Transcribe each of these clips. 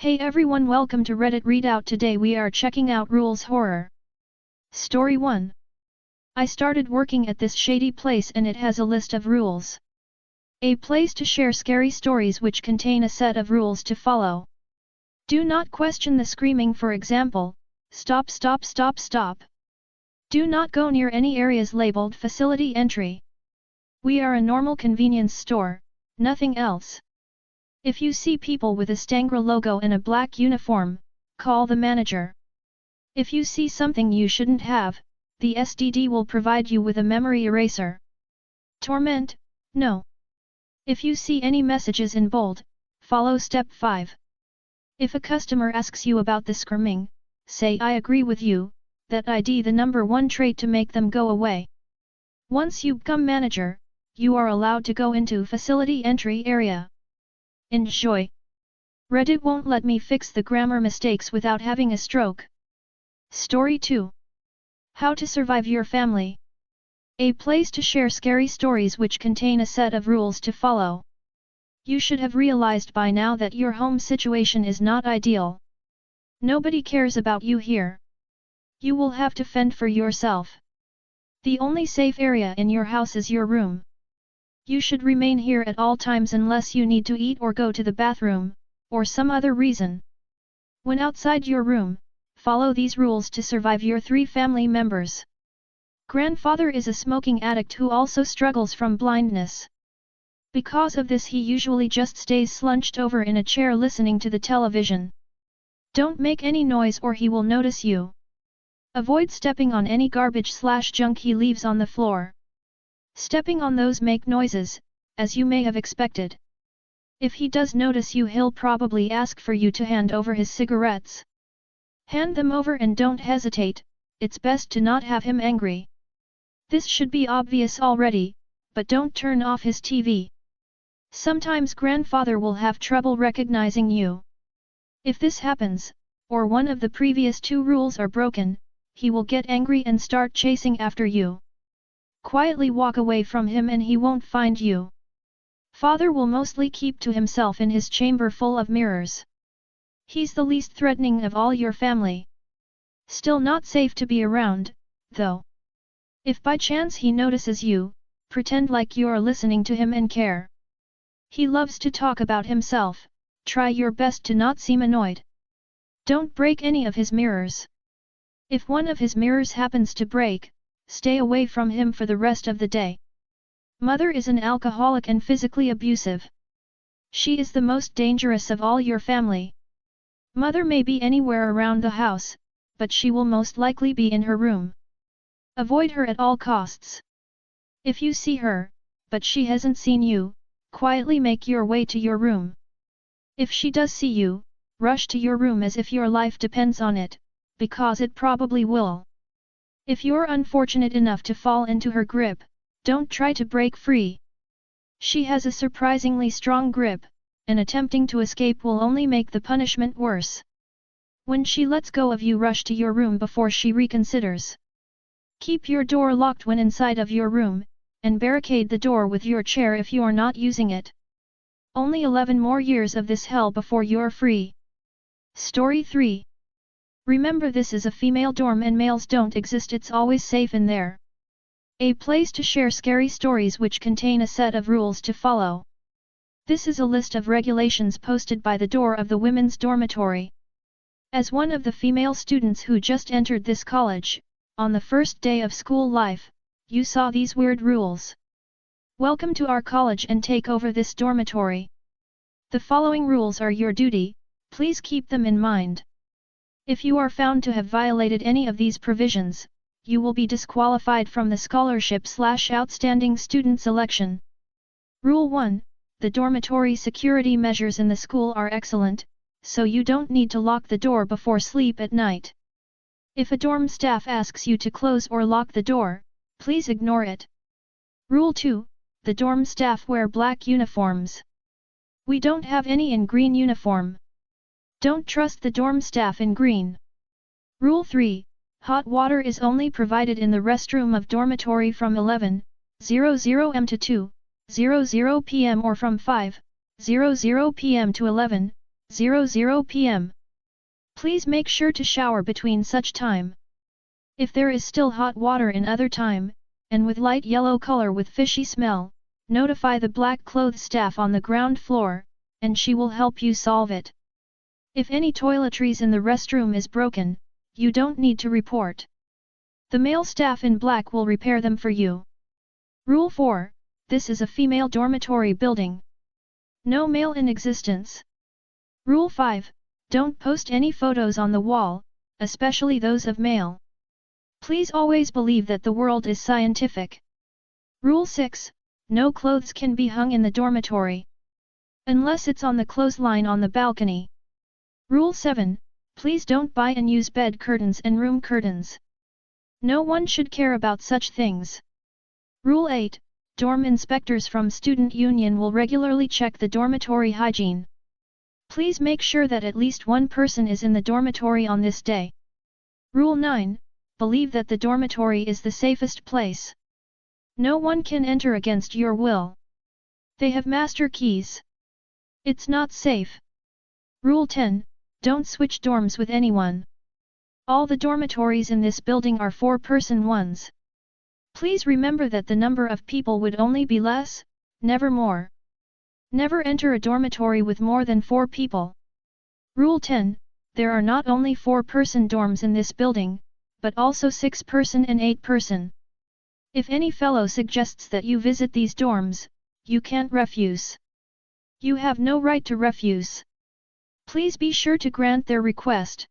Hey everyone, welcome to Reddit Readout. Today we are checking out Rules Horror. Story 1. I started working at this shady place and it has a list of rules. A place to share scary stories which contain a set of rules to follow. Do not question the screaming, for example, stop stop stop stop. Do not go near any areas labeled facility entry. We are a normal convenience store, nothing else. If you see people with a Stangra logo and a black uniform, call the manager. If you see something you shouldn't have, the SDD will provide you with a memory eraser. Torment? No. If you see any messages in bold, follow step 5. If a customer asks you about the screaming, say I agree with you, that ID the number 1 trait to make them go away. Once you become manager, you are allowed to go into facility entry area. Enjoy! Reddit won't let me fix the grammar mistakes without having a stroke. Story 2. How to survive your family. A place to share scary stories which contain a set of rules to follow. You should have realized by now that your home situation is not ideal. Nobody cares about you here. You will have to fend for yourself. The only safe area in your house is your room. You should remain here at all times unless you need to eat or go to the bathroom, or some other reason. When outside your room, follow these rules to survive your 3 family members. Grandfather is a smoking addict who also struggles from blindness. Because of this he usually just stays slunched over in a chair listening to the television. Don't make any noise or he will notice you. Avoid stepping on any garbage/junk he leaves on the floor. Stepping on those make noises, as you may have expected. If he does notice you, he'll probably ask for you to hand over his cigarettes. Hand them over and don't hesitate, it's best to not have him angry. This should be obvious already, but don't turn off his TV. Sometimes grandfather will have trouble recognizing you. If this happens, or one of the previous 2 rules are broken, he will get angry and start chasing after you. Quietly walk away from him and he won't find you. Father will mostly keep to himself in his chamber full of mirrors. He's the least threatening of all your family. Still not safe to be around, though. If by chance he notices you, pretend like you're listening to him and care. He loves to talk about himself, try your best to not seem annoyed. Don't break any of his mirrors. If one of his mirrors happens to break, stay away from him for the rest of the day. Mother is an alcoholic and physically abusive. She is the most dangerous of all your family. Mother may be anywhere around the house, but she will most likely be in her room. Avoid her at all costs. If you see her, but she hasn't seen you, quietly make your way to your room. If she does see you, rush to your room as if your life depends on it, because it probably will. If you're unfortunate enough to fall into her grip, don't try to break free. She has a surprisingly strong grip, and attempting to escape will only make the punishment worse. When she lets go of you, rush to your room before she reconsiders. Keep your door locked when inside of your room, and barricade the door with your chair if you're not using it. Only 11 more years of this hell before you're free. Story 3. Remember, this is a female dorm and males don't exist, it's always safe in there. A place to share scary stories which contain a set of rules to follow. This is a list of regulations posted by the door of the women's dormitory. As one of the female students who just entered this college, on the first day of school life, you saw these weird rules. Welcome to our college and take over this dormitory. The following rules are your duty, please keep them in mind. If you are found to have violated any of these provisions, you will be disqualified from the scholarship/outstanding student selection. Rule 1. The dormitory security measures in the school are excellent, so you don't need to lock the door before sleep at night. If a dorm staff asks you to close or lock the door, please ignore it. Rule 2. The dorm staff wear black uniforms. We don't have any in green uniform. Don't trust the dorm staff in green. Rule 3. Hot water is only provided in the restroom of dormitory from 11:00 am to 2:00 p.m. or from 5:00 p.m. to 11:00 00 p.m. Please make sure to shower between such time. If there is still hot water in other time, and with light yellow color with fishy smell, notify the black clothes staff on the ground floor, and she will help you solve it. If any toiletries in the restroom is broken, you don't need to report. The male staff in black will repair them for you. Rule 4. This is a female dormitory building. No male in existence. Rule 5. Don't post any photos on the wall, especially those of male. Please always believe that the world is scientific. Rule 6. No clothes can be hung in the dormitory. Unless it's on the clothesline on the balcony. Rule 7. Please don't buy and use bed curtains and room curtains. No one should care about such things. Rule 8. Dorm inspectors from student union will regularly check the dormitory hygiene. Please make sure that at least one person is in the dormitory on this day. Rule 9. Believe that the dormitory is the safest place. No one can enter against your will. They have master keys. It's not safe. Rule 10. Don't switch dorms with anyone. All the dormitories in this building are 4-person ones. Please remember that the number of people would only be less, never more. Never enter a dormitory with more than 4 people. Rule 10. There are not only 4-person dorms in this building, but also 6-person and 8-person. If any fellow suggests that you visit these dorms, you can't refuse. You have no right to refuse. Please be sure to grant their request.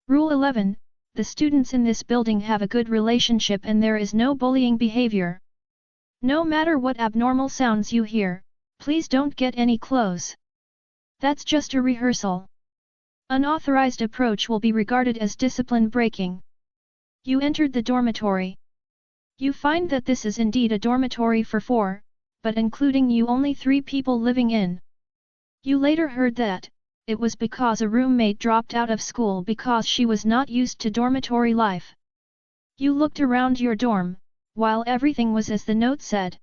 Rule 11. The students in this building have a good relationship and there is no bullying behavior. No matter what abnormal sounds you hear, please don't get any close. That's just a rehearsal. Unauthorized approach will be regarded as discipline breaking. You entered the dormitory. You find that this is indeed a dormitory for 4, but including you only 3 people living in. You later heard that it was because a roommate dropped out of school because she was not used to dormitory life. You looked around your dorm, while everything was as the note said.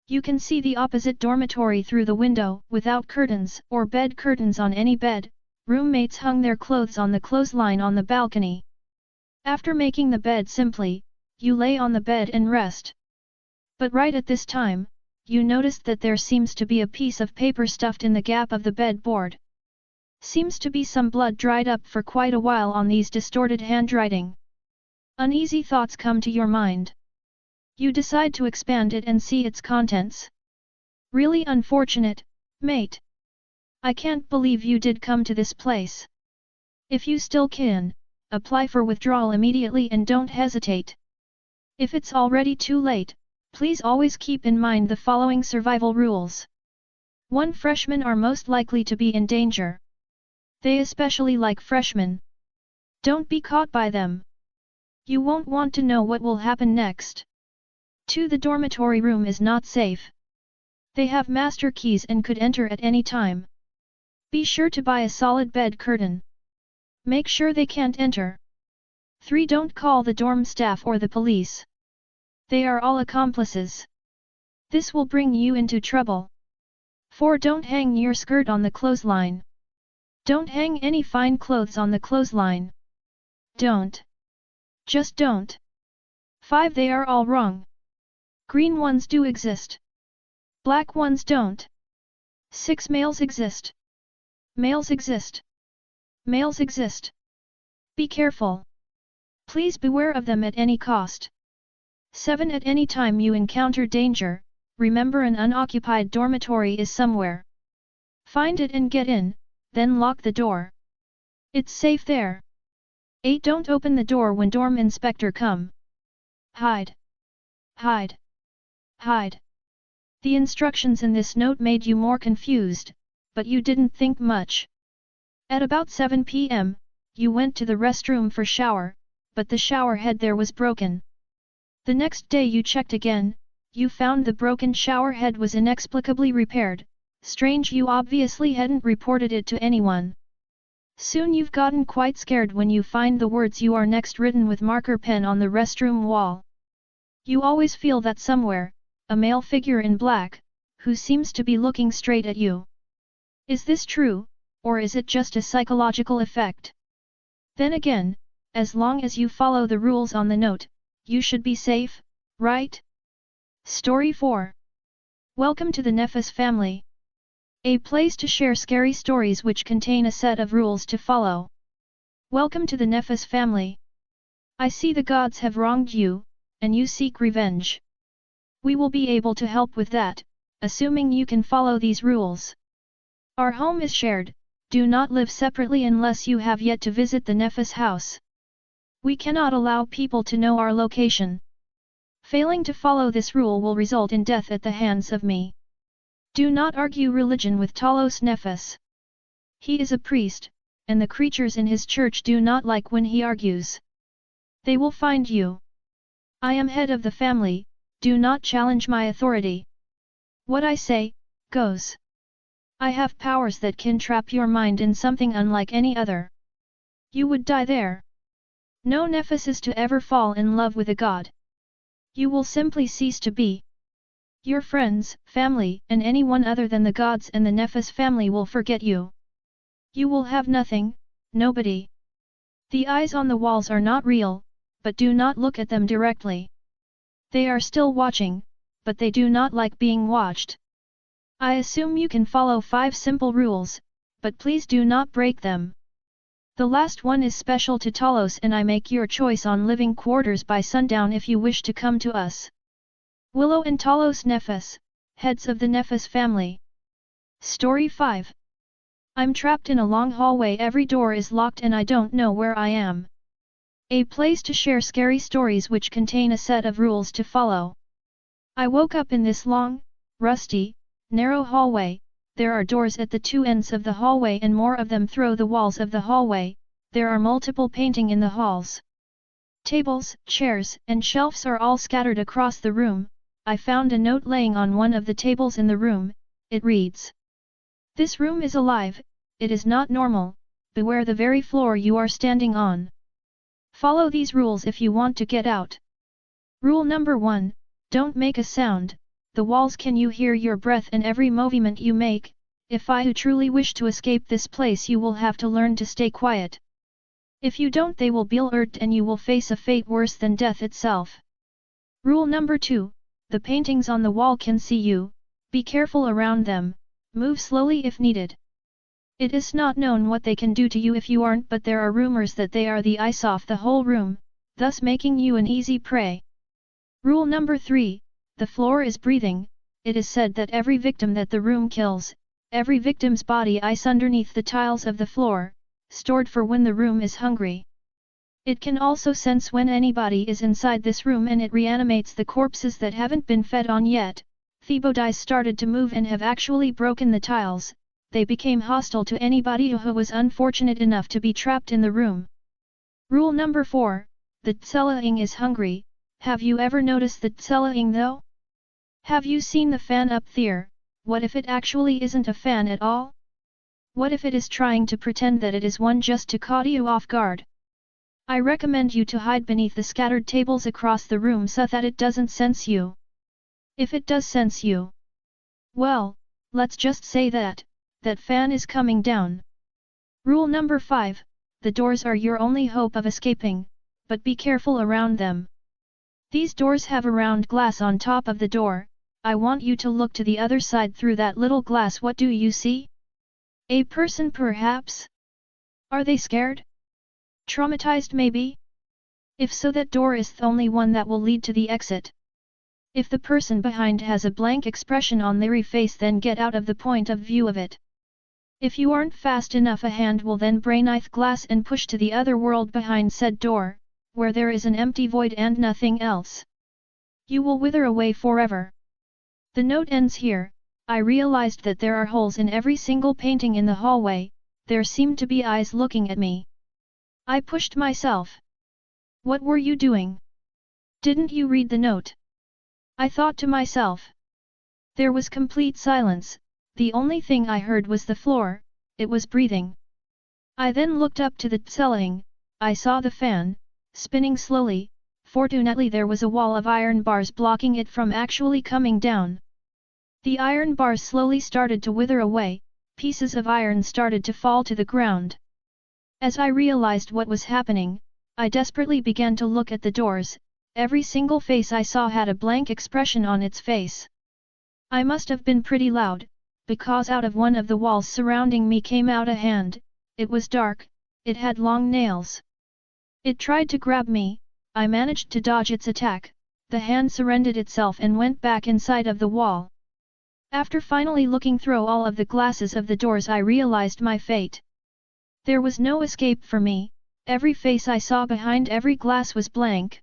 You can see the opposite dormitory through the window, without curtains or bed curtains on any bed. Roommates hung their clothes on the clothesline on the balcony. After making the bed simply, you lay on the bed and rest. But right at this time, you noticed that there seems to be a piece of paper stuffed in the gap of the bed board. Seems to be some blood dried up for quite a while on these distorted handwriting. Uneasy thoughts come to your mind. You decide to expand it and see its contents. Really unfortunate, mate. I can't believe you did come to this place. If you still can, apply for withdrawal immediately and don't hesitate. If it's already too late, please always keep in mind the following survival rules. 1. Freshmen are most likely to be in danger. They especially like freshmen. Don't be caught by them. You won't want to know what will happen next. 2. The dormitory room is not safe. They have master keys and could enter at any time. Be sure to buy a solid bed curtain. Make sure they can't enter. 3. Don't call the dorm staff or the police. They are all accomplices. This will bring you into trouble. 4. Don't hang your skirt on the clothesline. Don't hang any fine clothes on the clothesline. Don't. Just don't. 5. They are all wrong. Green ones do exist. Black ones don't. 6. Males exist. Males exist. Males exist. Be careful. Please beware of them at any cost. 7. At any time you encounter danger, remember an unoccupied dormitory is somewhere. Find it and get in, then lock the door. It's safe there. 8. Don't open the door when dorm inspector come. Hide. Hide. Hide. The instructions in this note made you more confused, but you didn't think much. At about 7 p.m., you went to the restroom for shower, but the shower head there was broken. The next day you checked again, you found the broken shower head was inexplicably repaired. Strange, you obviously hadn't reported it to anyone. Soon you've gotten quite scared when you find the words "you are next" written with marker pen on the restroom wall. You always feel that somewhere, a male figure in black, who seems to be looking straight at you. Is this true, or is it just a psychological effect? Then again, as long as you follow the rules on the note, you should be safe, right? Story 4. Welcome to the Nefis family. A place to share scary stories which contain a set of rules to follow. Welcome to the Nefis family. I see the gods have wronged you, and you seek revenge. We will be able to help with that, assuming you can follow these rules. Our home is shared, do not live separately unless you have yet to visit the Nefis house. We cannot allow people to know our location. Failing to follow this rule will result in death at the hands of me. Do not argue religion with Talos Nefis. He is a priest, and the creatures in his church do not like when he argues. They will find you. I am head of the family, do not challenge my authority. What I say, goes. I have powers that can trap your mind in something unlike any other. You would die there. No Nefis is to ever fall in love with a god. You will simply cease to be. Your friends, family, and anyone other than the gods and the Nefis family will forget you. You will have nothing, nobody. The eyes on the walls are not real, but do not look at them directly. They are still watching, but they do not like being watched. I assume you can follow 5 simple rules, but please do not break them. The last one is special to Talos, and I make your choice on living quarters by sundown if you wish to come to us. Willow and Talos Nefis, heads of the Nefis family. Story 5. I'm trapped in a long hallway, every door is locked and I don't know where I am. A place to share scary stories which contain a set of rules to follow. I woke up in this long, rusty, narrow hallway. There are doors at the 2 ends of the hallway and more of them through the walls of the hallway. There are multiple painting in the halls. Tables, chairs, and shelves are all scattered across the room. I found a note laying on one of the tables in the room. It reads: This room is alive, it is not normal, beware the very floor you are standing on. Follow these rules if you want to get out. Rule number 1, don't make a sound. The walls can you hear your breath and every movement you make. If I who truly wish to escape this place, you will have to learn to stay quiet. If you don't, they will be alert and you will face a fate worse than death itself. Rule number 2, the paintings on the wall can see you, be careful around them, move slowly if needed. It is not known what they can do to you if you aren't, but there are rumors that they are the ice off the whole room, thus making you an easy prey. Rule number 3, the floor is breathing. It is said that every victim that the room kills, every victim's body ice underneath the tiles of the floor, stored for when the room is hungry. It can also sense when anybody is inside this room and it reanimates the corpses that haven't been fed on yet. Thebodies started to move and have actually broken the tiles. They became hostile to anybody who was unfortunate enough to be trapped in the room. Rule number 4, the Tselaing is hungry. Have you ever noticed the Tselaing though? Have you seen the fan up there? What if it actually isn't a fan at all? What if it is trying to pretend that it is one just to caught you off guard? I recommend you to hide beneath the scattered tables across the room so that it doesn't sense you. If it does sense you, well, let's just say that fan is coming down. Rule number 5, the doors are your only hope of escaping, but be careful around them. These doors have a round glass on top of the door. I want you to look to the other side through that little glass. What do you see? A person perhaps? Are they scared? Traumatized maybe? If so, that door is the only one that will lead to the exit. If the person behind has a blank expression on their face, then get out of the point of view of it. If you aren't fast enough, a hand will then break glass and push to the other world behind said door, where there is an empty void and nothing else. You will wither away forever. The note ends here. I realized that there are holes in every single painting in the hallway. There seemed to be eyes looking at me. I pushed myself. What were you doing? Didn't you read the note? I thought to myself. There was complete silence. The only thing I heard was the floor. It was breathing. I then looked up to the ceiling. I saw the fan, spinning slowly. Fortunately there was a wall of iron bars blocking it from actually coming down. The iron bars slowly started to wither away. Pieces of iron started to fall to the ground. As I realized what was happening, I desperately began to look at the doors. Every single face I saw had a blank expression on its face. I must have been pretty loud, because out of one of the walls surrounding me came out a hand. It was dark, it had long nails. It tried to grab me. I managed to dodge its attack. The hand surrendered itself and went back inside of the wall. After finally looking through all of the glasses of the doors, I realized my fate. There was no escape for me. Every face I saw behind every glass was blank.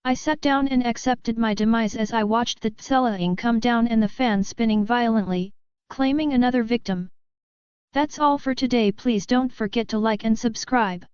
I sat down and accepted my demise as I watched the tselling come down and the fan spinning violently, claiming another victim. That's all for today. Please don't forget to like and subscribe.